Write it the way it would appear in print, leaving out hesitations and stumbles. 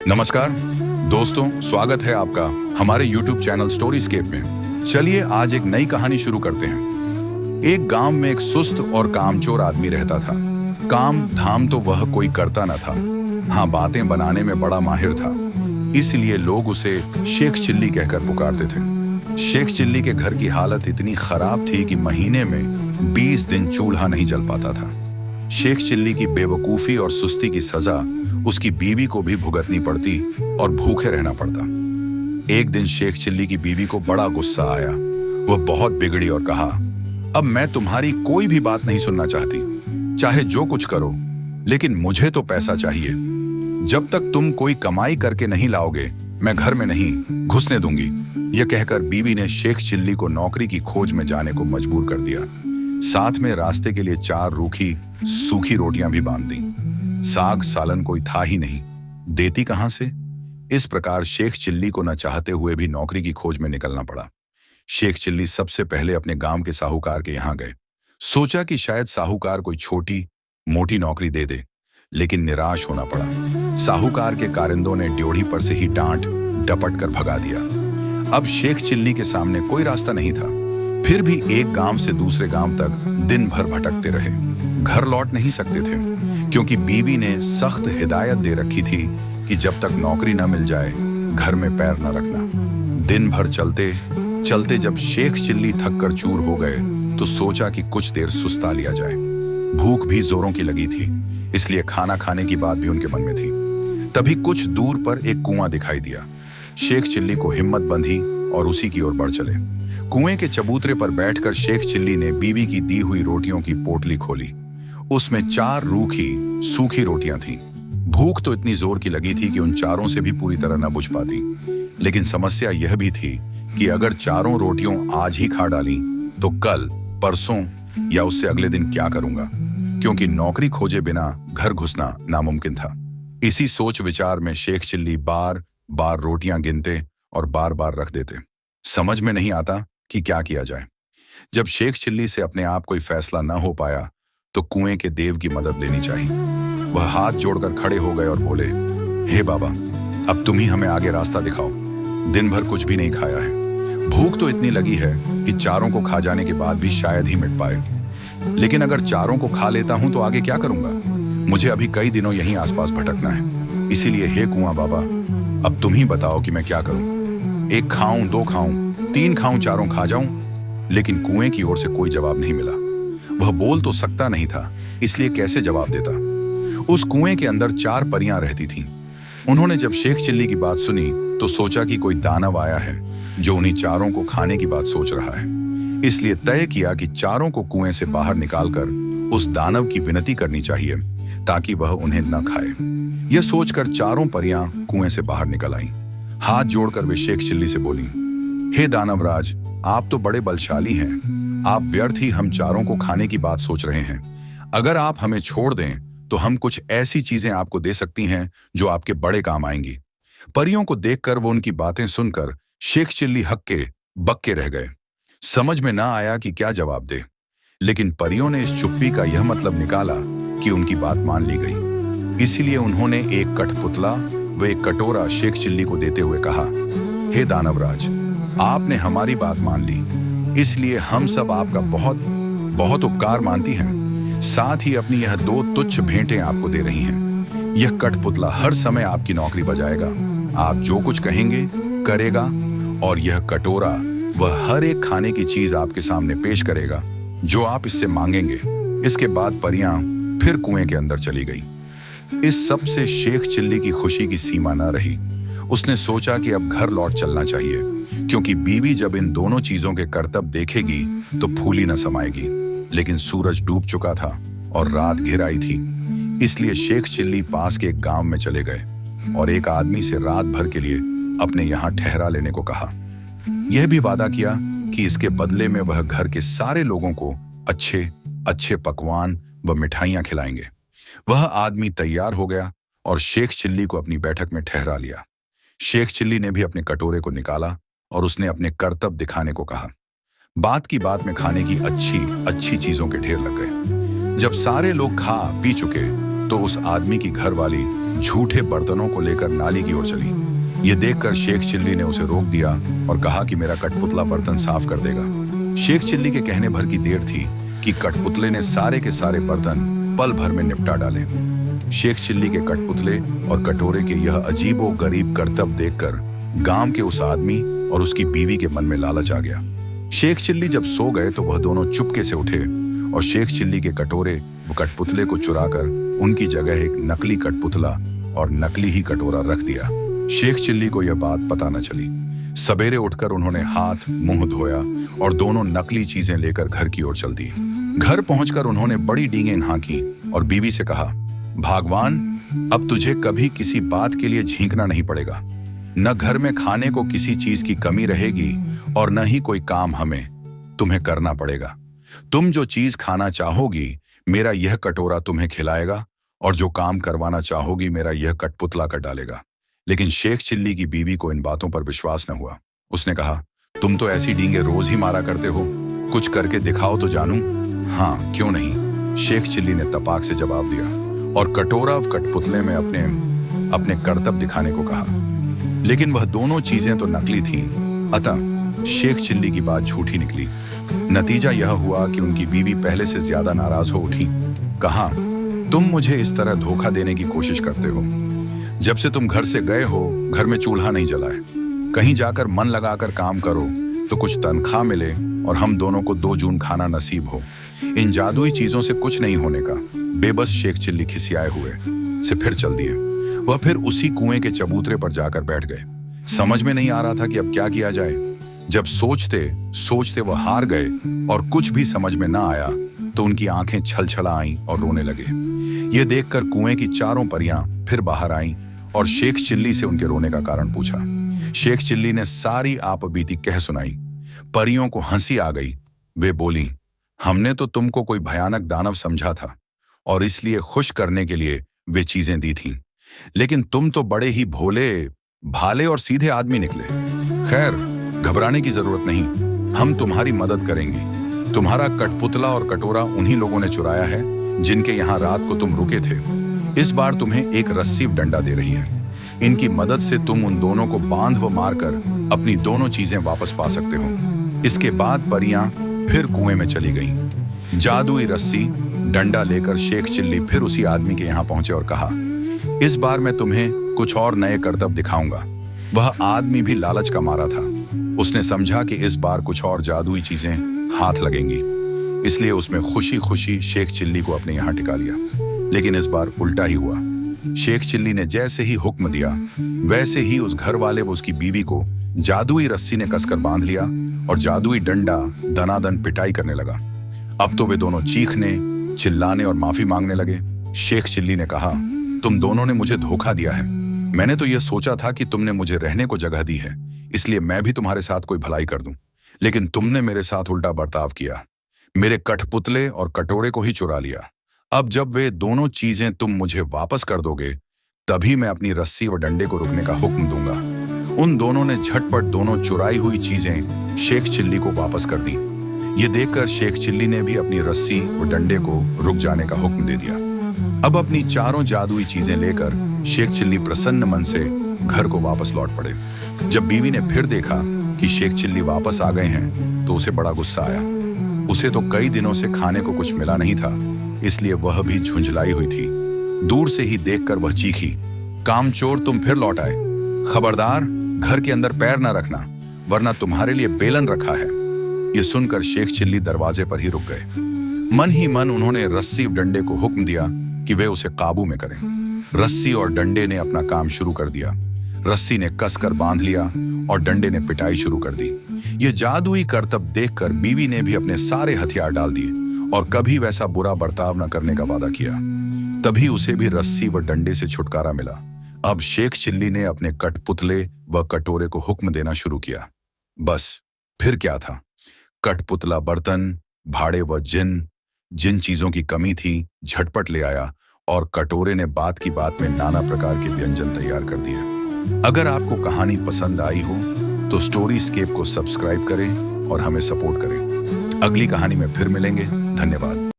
नमस्कार दोस्तों, स्वागत है आपका हमारे YouTube चैनल स्टोरीस्केप में। चलिए आज एक नई कहानी शुरू करते हैं। एक गांव में एक सुस्त और कामचोर आदमी रहता था। काम धाम तो वह कोई करता न था, हाँ बातें बनाने में बड़ा माहिर था। इसलिए लोग उसे शेख चिल्ली कहकर पुकारते थे। शेख चिल्ली के घर की हालत इतनी खराब थी कि महीने में 20 दिन चूल्हा नहीं जल पाता था। शेख चिल्ली की बेवकूफ़ी और सुस्ती की सजा उसकी बीवी को भी भुगतनी पड़ती और भूखे रहना पड़ता। एक दिन शेख चिल्ली की बीवी को बड़ा गुस्सा आया। वह बहुत बिगड़ी और कहा, अब मैं तुम्हारी कोई भी बात नहीं सुनना चाहती, चाहे जो कुछ करो, लेकिन मुझे तो पैसा चाहिए। जब तक तुम कोई कमाई करके नहीं लाओगे, मैं घर में नहीं घुसने दूंगी। यह कहकर बीवी ने शेख चिल्ली को नौकरी की खोज में जाने को मजबूर कर दिया। साथ में रास्ते के लिए 4 रूखी सूखी रोटियां भी बांध दी। साग सालन कोई था ही नहीं, देती कहां से? इस प्रकार शेख चिल्ली को न चाहते हुए भी नौकरी की खोज में निकलना पड़ा। शेख चिल्ली सबसे पहले अपने गांव के साहूकार के यहां गए। सोचा कि शायद साहूकार कोई छोटी मोटी नौकरी दे दे, लेकिन निराश होना पड़ा। साहूकार के कारिंदों ने ड्योढ़ी पर से ही डांट डपट कर भगा दिया। अब शेख चिल्ली के सामने कोई रास्ता नहीं था। फिर भी एक गांव से दूसरे गांव तक दिन भर भटकते रहे। घर लौट नहीं सकते थे, क्योंकि बीवी ने सख्त हिदायत दे रखी थी कि जब तक नौकरी न मिल जाए घर में पैर न रखना। दिन भर चलते चलते जब शेख चिल्ली थक कर चूर हो गए तो सोचा कि कुछ देर सुस्ता लिया जाए। भूख भी जोरों की लगी थी, इसलिए खाना खाने की बात भी उनके मन में थी। तभी कुछ दूर पर एक कुआं दिखाई दिया। शेख चिल्ली को हिम्मत बंधी और उसी की ओर बढ़ चले। कुएं के चबूतरे पर बैठकर शेख चिल्ली ने बीवी की दी हुई रोटियों की पोटली खोली। उसमें 4 रूखी सूखी रोटियां थीं। भूख तो इतनी जोर की लगी थी कि उन चारों से भी पूरी तरह न बुझ पाती। लेकिन समस्या यह भी थी कि अगर चारों रोटियों आज ही खा डाली तो कल, परसों या उससे अगले दिन क्या करूंगा, क्योंकि नौकरी खोजे बिना घर घुसना नामुमकिन था। इसी सोच विचार में शेख चिल्ली बार बार रोटियां गिनते और बार बार रख देते। समझ में नहीं आता कि क्या किया जाए। जब शेख चिल्ली से अपने आप कोई फैसला न हो पाया तो कुएं के देव की मदद लेनी चाहिए। वह हाथ जोड़कर खड़े हो गए और बोले, हे बाबा, अब तुम ही हमें आगे रास्ता दिखाओ। दिन भर कुछ भी नहीं खाया है। भूख तो इतनी लगी है कि चारों को खा जाने के बाद भी शायद ही मिट पाए। लेकिन अगर चारों को खा लेता हूं तो आगे क्या करूंगा? मुझे अभी कई दिनों यहीं आसपास भटकना है। इसीलिए हे कुआं बाबा, अब तुम ही बताओ कि मैं क्या करूं। 1 खाऊं, 2 खाऊं, 3 खाऊं, चारों खा जाऊं? लेकिन कुएं की ओर से कोई जवाब नहीं मिला। वह बोल तो सकता नहीं था, इसलिए कैसे जवाब देता? उस कुएं के अंदर 4 परियां रहती थीं। उन्होंने जब शेख चिल्ली की बात सुनी तो सोचा कि कोई दानव आया है जो उन्हीं चारों को खाने की बात सोच रहा है। इसलिए तय किया कि चारों को कुएं से बाहर निकालकर उस दानव की विनती करनी चाहिए ताकि वह उन्हें न खाए। यह सोचकर चारों परियां कुएं से बाहर निकल आईं। हाथ जोड़कर वे शेख चिल्ली से बोली, हे दानवराज, आप तो बड़े बलशाली हैं। आप व्यर्थ ही हम चारों को खाने की बात सोच रहे हैं। अगर आप हमें छोड़ दें तो हम कुछ ऐसी चीजें आपको दे सकती हैं जो आपके बड़े काम आएंगी। परियों को देखकर वो उनकी बातें सुनकर शेख चिल्ली हक्के बक्के रह गए। समझ में ना आया कि क्या जवाब दे। लेकिन परियों ने इस चुप्पी का यह मतलब निकाला कि उनकी बात मान ली गई। इसीलिए उन्होंने एक कठपुतला व एक कटोरा शेख चिल्ली को देते हुए कहा, हे दानवराज, आपने हमारी बात मान ली, इसलिए हम सब आपका बहुत बहुत उपकार मानती हैं। साथ ही अपनी यह 2 तुच्छ भेंटें आपको दे रही हैं। यह कठपुतला हर समय आपकी नौकरी बजाएगा, आप जो कुछ कहेंगे करेगा, और यह कटोरा वह हर एक खाने की चीज आपके सामने पेश करेगा जो आप इससे मांगेंगे। इसके बाद परियां फिर कुएं के अंदर चली गई। इस सब से शेख चिल्ली की खुशी की सीमा न रही। उसने सोचा कि अब घर लौट चलना चाहिए, क्योंकि बीवी जब इन दोनों चीजों के करतब देखेगी तो फूली न समाएगी। लेकिन सूरज डूब चुका था और रात घिर आई थी। इसलिए शेख चिल्ली पास के एक गांव में चले गए और एक आदमी से रात भर के लिए अपने यहाँ ठहरा लेने को कहा। यह भी वादा किया कि इसके बदले में वह घर के सारे लोगों को अच्छे अच्छे पकवान व मिठाइयां खिलाएंगे। वह आदमी तैयार हो गया और शेख चिल्ली को अपनी बैठक में ठहरा लिया। शेख चिल्ली ने भी अपने कटोरे को निकाला और उसने अपने करतब दिखाने को कहा। बात की बात में खाने की अच्छी अच्छी चीजों के ढेर लग गए। जब सारे लोग खा पी चुके तो उस आदमी की घरवाली झूठे बर्तनों को लेकर नाली की ओर चली। ये देखकर शेख चिल्ली ने उसे रोक दिया और कहा कि मेरा कठपुतला बर्तन साफ कर देगा। शेख चिल्ली के कहने भर की देर थी कि कठपुतले ने सारे के सारे बर्तन पल भर में निपटा डाले। शेख चिल्ली के कठपुतले और कटोरे के यह अजीबो गरीब करतब देखकर गांव के उस आदमी और उसकी बीवी के मन में लालच आ गया। शेख चिल्ली जब सो गए तो वह दोनों चुपके से उठे और शेख चिल्ली के कटोरे व कठपुतले को चुराकर उनकी जगह एक नकली कठपुतला और नकली ही कटोरा रख दिया। शेख चिल्ली को यह बात पता न चली। सवेरे उठकर उन्होंने हाथ मुंह धोया और दोनों नकली चीजें लेकर घर की ओर चल दी। घर पहुंचकर उन्होंने बड़ी डींगें हाँकी और बीवी से कहा, भगवान, अब तुझे कभी किसी बात के लिए झींकना नहीं पड़ेगा। न घर में खाने को किसी चीज की कमी रहेगी और न ही कोई काम हमें तुम्हें करना पड़ेगा। तुम जो चीज खाना चाहोगी मेरा यह कटोरा तुम्हें खिलाएगा और जो काम करवाना चाहोगी मेरा यह कठपुतला कर डालेगा। लेकिन शेख चिल्ली की बीवी को इन बातों पर विश्वास न हुआ। उसने कहा, तुम तो ऐसी डींगे रोज ही मारा करते हो, कुछ करके दिखाओ तो जानूं। हाँ, क्यों नहीं, शेख चिल्ली ने तपाक से जवाब दिया और कटोरा कठपुतले में अपने करतब दिखाने को कहा। लेकिन वह दोनों चीजें तो नकली थीं, अतः शेख चिल्ली की बात झूठी निकली। नतीजा यह हुआ कि उनकी बीवी पहले से ज्यादा नाराज हो उठी। कहा, तुम मुझे इस तरह धोखा देने की कोशिश करते हो। जब से तुम घर से गए हो घर में चूल्हा नहीं जला है। कहीं जाकर मन लगाकर काम करो तो कुछ तनख्वाह मिले और हम दोनों को 2 जून खाना नसीब हो। इन जादुई चीजों से कुछ नहीं होने का। बेबस शेख चिल्ली खिसियाए हुए से फिर चल दिए। वह फिर उसी कुएं के चबूतरे पर जाकर बैठ गए। समझ में नहीं आ रहा था कि अब क्या किया जाए। जब सोचते सोचते वह हार गए और कुछ भी समझ में ना आया तो उनकी आंखें छलछला आईं और रोने लगे। ये देखकर कुएं की चारों परियां फिर बाहर आईं और शेख चिल्ली से उनके रोने का कारण पूछा। शेख चिल्ली ने सारी आपबीती कह सुनाई। परियों को हंसी आ गई। वे बोली, हमने तो तुमको कोई भयानक दानव समझा था और इसलिए खुश करने के लिए वे चीजें दी थीं, लेकिन तुम तो बड़े ही भोले भाले और सीधे आदमी निकले। खैर, घबराने की जरूरत नहीं, हम तुम्हारी मदद करेंगे। तुम्हारा कठपुतला और कटोरा उन्हीं लोगों ने चुराया है जिनके यहाँ रात को तुम रुके थे। इस बार तुम्हें एक रस्सी डंडा दे रही है। इनकी मदद से तुम उन दोनों को बांध व मारकर अपनी दोनों चीजें वापस पा सकते हो। इसके बाद परियां फिर कुएं में चली गईं। जादुई रस्सी डंडा लेकर शेख चिल्ली फिर उसी आदमी के यहाँ पहुंचे और कहा, इस बार मैं तुम्हें कुछ और नए करतब दिखाऊंगा। वह आदमी भी लालच का मारा था। उसने समझा कि इस बार कुछ और जादुई चीजें हाथ लगेंगी, इसलिए उसमें खुशी खुशी शेख चिल्ली को अपने यहाँ टिका लिया। लेकिन इस बार उल्टा ही हुआ। शेख चिल्ली ने जैसे ही हुक्म दिया वैसे ही उस घर वाले व उसकी बीवी को जादुई रस्सी ने कसकर बांध लिया और जादुई डंडा दनादन पिटाई करने लगा। अब तो वे दोनों चीखने, चिल्लाने और माफी मांगने लगे। शेख चिल्ली ने कहा, तुम दोनों ने मुझे धोखा दिया है। मैंने तो यह सोचा था कि तुमने मुझे रहने को जगह दी है, इसलिए मैं भी तुम्हारे साथ कोई भलाई कर दूं, लेकिन तुमने मेरे साथ उल्टा बर्ताव किया। मेरे कठपुतले और कटोरे को ही चुरा लिया। अब जब वे दोनों चीजें तुम मुझे वापस कर दोगे तभी मैं अपनी रस्सी व डंडे को रुकने का हुक्म दूंगा। उन दोनों ने झटपट दोनों चुराई हुई चीजें शेख चिल्ली को वापस कर दी। ये देखकर शेख चिल्ली ने भी अपनी रस्सी व डंडे को रुक जाने का हुक्म दे दिया। अब अपनी चारों जादुई चीजें लेकर शेख चिल्ली प्रसन्न मन से घर को वापस लौट पड़े। जब बीवी ने फिर देखा कि शेख चिल्ली वापस आ गए हैं तो उसे बड़ा गुस्सा आया। उसे तो कई दिनों से खाने को कुछ मिला नहीं था, इसलिए वह भी झुंझलाई हुई थी। दूर से ही देखकर वह चीखी, कामचोर, तुम फिर लौट आए। खबरदार, घर के अंदर पैर न रखना, वरना तुम्हारे लिए बेलन रखा है। ये सुनकर शेख चिल्ली दरवाजे पर ही रुक गए। मन ही मन उन्होंने रस्सी डंडे को हुक्म दिया कि वे उसे काबू में करें। रस्सी और डंडे ने अपना काम शुरू कर दिया। रस्सी ने कसकर बांध लिया और डंडे ने पिटाई शुरू कर दी। ये जादुई करतब देखकर बीवी ने भी अपने सारे हथियार डाल दिए और कभी वैसा बुरा बर्ताव न करने का वादा किया। तभी उसे भी रस्सी व डंडे से छुटकारा मिला। अब शेख चिल्ली ने अपने कठपुतले व कटोरे को हुक्म देना शुरू किया। बस फिर क्या था, कठपुतला बर्तन, भाड़े व जिन चीजों की कमी थी झटपट ले आया और कटोरे ने बात की बात में नाना प्रकार के व्यंजन तैयार कर दिए। अगर आपको कहानी पसंद आई हो तो स्टोरीस्केप को सब्सक्राइब करें और हमें सपोर्ट करें। अगली कहानी में फिर मिलेंगे। धन्यवाद।